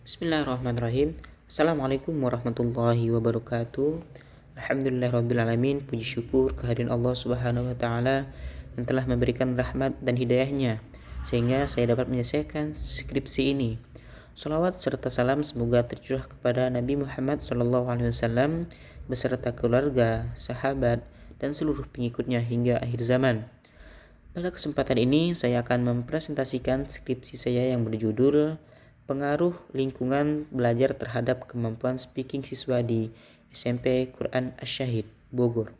Bismillahirrahmanirrahim. Assalamualaikum warahmatullahi wabarakatuh. Alhamdulillahirrabbilalamin. Puji syukur kehadiran Allah subhanahu wa ta'ala yang telah memberikan rahmat dan hidayahnya sehingga saya dapat menyelesaikan skripsi ini. Salawat serta salam semoga tercurah kepada Nabi Muhammad SAW beserta keluarga, sahabat, dan seluruh pengikutnya hingga akhir zaman. Pada kesempatan ini saya akan mempresentasikan skripsi saya yang berjudul Pengaruh lingkungan belajar terhadap kemampuan speaking siswa di SMP Quran Asy-Syahid, Bogor.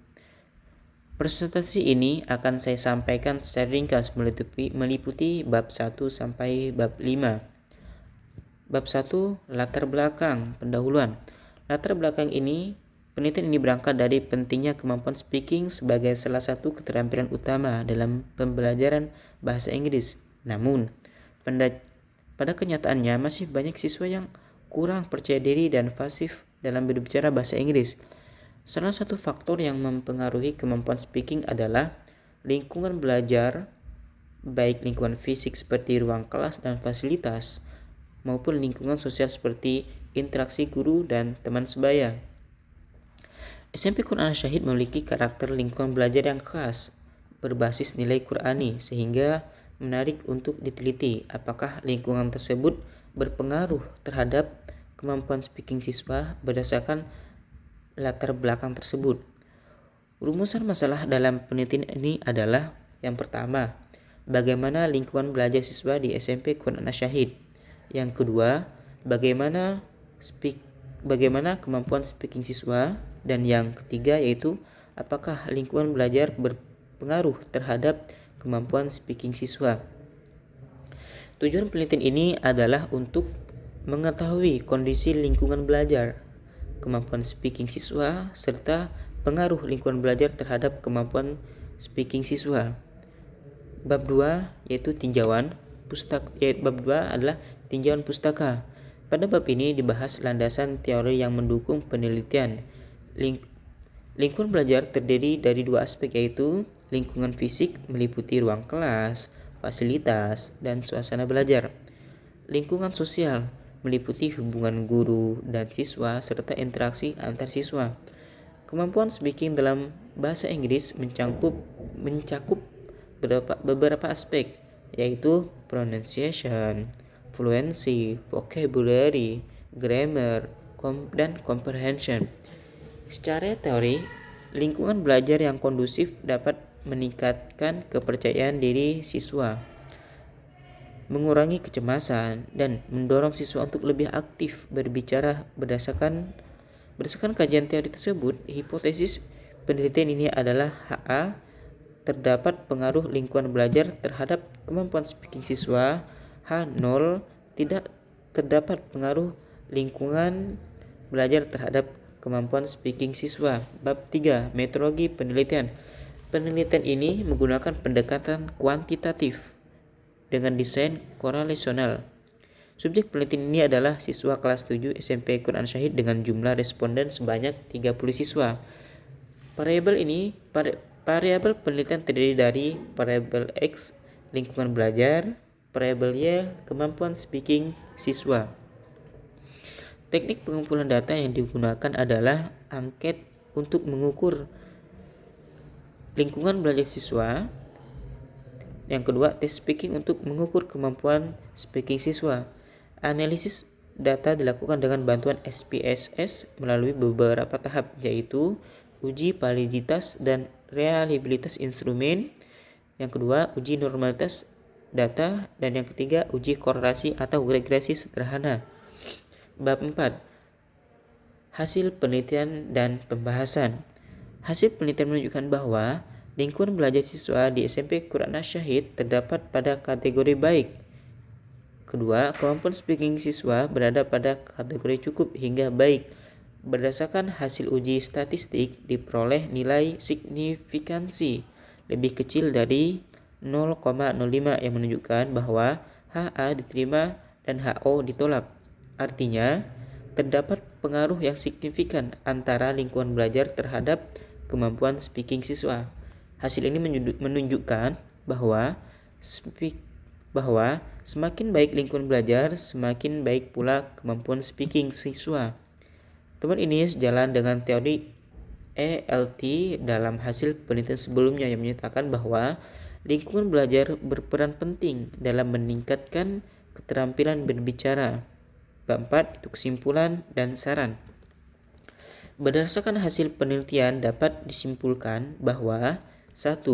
Presentasi ini akan saya sampaikan secara ringkas meliputi bab 1 sampai bab 5. Bab 1, latar belakang pendahuluan. Latar belakang ini, penelitian ini berangkat dari pentingnya kemampuan speaking sebagai salah satu keterampilan utama dalam pembelajaran bahasa Inggris. Namun, pada kenyataannya masih banyak siswa yang kurang percaya diri dan fasih dalam berbicara bahasa Inggris. Salah satu faktor yang mempengaruhi kemampuan speaking adalah lingkungan belajar, baik lingkungan fisik seperti ruang kelas dan fasilitas, maupun lingkungan sosial seperti interaksi guru dan teman sebaya. SMP Quran Asy-Syahid memiliki karakter lingkungan belajar yang khas, berbasis nilai Qurani, sehingga menarik untuk diteliti apakah lingkungan tersebut berpengaruh terhadap kemampuan speaking siswa berdasarkan latar belakang tersebut. Rumusan masalah dalam penelitian ini adalah: yang pertama, bagaimana lingkungan belajar siswa di SMP Quran Asy-Syahid. Yang kedua, bagaimana kemampuan speaking siswa. Dan yang ketiga yaitu apakah lingkungan belajar berpengaruh terhadap kemampuan speaking siswa. Tujuan penelitian ini adalah untuk mengetahui kondisi lingkungan belajar, kemampuan speaking siswa, serta pengaruh lingkungan belajar terhadap kemampuan speaking siswa. Bab 2 yaitu tinjauan pustaka. Bab 2 adalah tinjauan pustaka. Pada bab ini dibahas landasan teori yang mendukung penelitian. Lingkungan belajar terdiri dari dua aspek, yaitu lingkungan fisik meliputi ruang kelas, fasilitas, dan suasana belajar. Lingkungan sosial meliputi hubungan guru dan siswa serta interaksi antar siswa. Kemampuan speaking dalam bahasa Inggris mencakup beberapa aspek, yaitu pronunciation, fluency, vocabulary, grammar, dan comprehension. Secara teori, lingkungan belajar yang kondusif dapat meningkatkan kepercayaan diri siswa, mengurangi kecemasan, dan mendorong siswa untuk lebih aktif berbicara. Berdasarkan kajian teori tersebut, hipotesis penelitian ini adalah HA, terdapat pengaruh lingkungan belajar terhadap kemampuan speaking siswa. H0, tidak terdapat pengaruh lingkungan belajar terhadap kemampuan speaking siswa. Bab 3, metodologi penelitian. Penelitian ini menggunakan pendekatan kuantitatif dengan desain korelasional. Subjek penelitian ini adalah siswa kelas 7 SMP Quran Asy-Syahid dengan jumlah responden sebanyak 30 siswa. Variabel penelitian terdiri dari variabel X, lingkungan belajar, variabel Y, kemampuan speaking siswa. Teknik pengumpulan data yang digunakan adalah angket untuk mengukur lingkungan belajar siswa. Yang kedua, tes speaking untuk mengukur kemampuan speaking siswa. Analisis data dilakukan dengan bantuan SPSS melalui beberapa tahap, yaitu uji validitas dan reliabilitas instrumen. Yang kedua, uji normalitas data. Dan yang ketiga, uji korelasi atau regresi sederhana. Bab 4, hasil penelitian dan pembahasan. Hasil penelitian menunjukkan bahwa lingkungan belajar siswa di SMP Quran Asy-Syahid terdapat pada kategori baik. Kedua, kemampuan speaking siswa berada pada kategori cukup hingga baik. Berdasarkan hasil uji statistik, diperoleh nilai signifikansi lebih kecil dari 0,05 yang menunjukkan bahwa HA diterima dan HO ditolak. Artinya, terdapat pengaruh yang signifikan antara lingkungan belajar terhadap kemampuan speaking siswa. Hasil ini menunjukkan bahwa Semakin baik lingkungan belajar, semakin baik pula kemampuan speaking siswa. Teman ini sejalan dengan teori ELT dalam hasil penelitian sebelumnya yang menyatakan bahwa lingkungan belajar berperan penting dalam meningkatkan keterampilan berbicara. Bab 4 itu kesimpulan dan saran. Berdasarkan hasil penelitian dapat disimpulkan bahwa 1.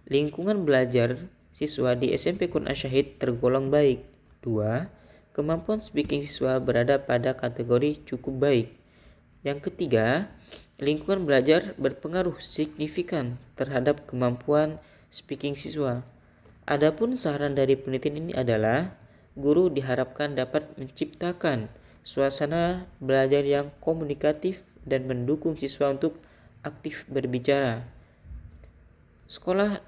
Lingkungan belajar siswa di SMP Quran Syahid tergolong baik. 2. Kemampuan speaking siswa berada pada kategori cukup baik. Yang ketiga, lingkungan belajar berpengaruh signifikan terhadap kemampuan speaking siswa. Adapun saran dari penelitian ini adalah guru diharapkan dapat menciptakan suasana belajar yang komunikatif dan mendukung siswa untuk aktif berbicara. Sekolah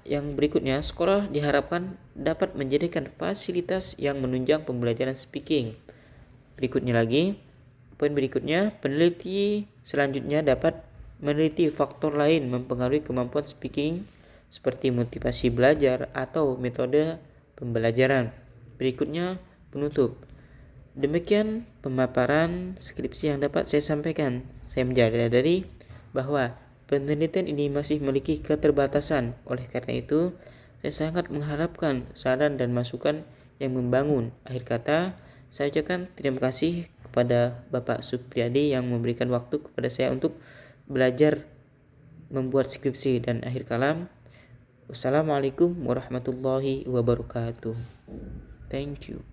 diharapkan dapat menjadikan fasilitas yang menunjang pembelajaran speaking. Poin berikutnya, peneliti selanjutnya dapat meneliti faktor lain mempengaruhi kemampuan speaking seperti motivasi belajar atau metode pembelajaran. Berikutnya, penutup. Demikian pemaparan skripsi yang dapat saya sampaikan. Saya menyadari bahwa penelitian ini masih memiliki keterbatasan. Oleh karena itu, saya sangat mengharapkan saran dan masukan yang membangun. Akhir kata, saya ucapkan terima kasih kepada Bapak Supriyadi yang memberikan waktu kepada saya untuk belajar membuat skripsi. Dan akhir kalam, wassalamualaikum warahmatullahi wabarakatuh. Thank you.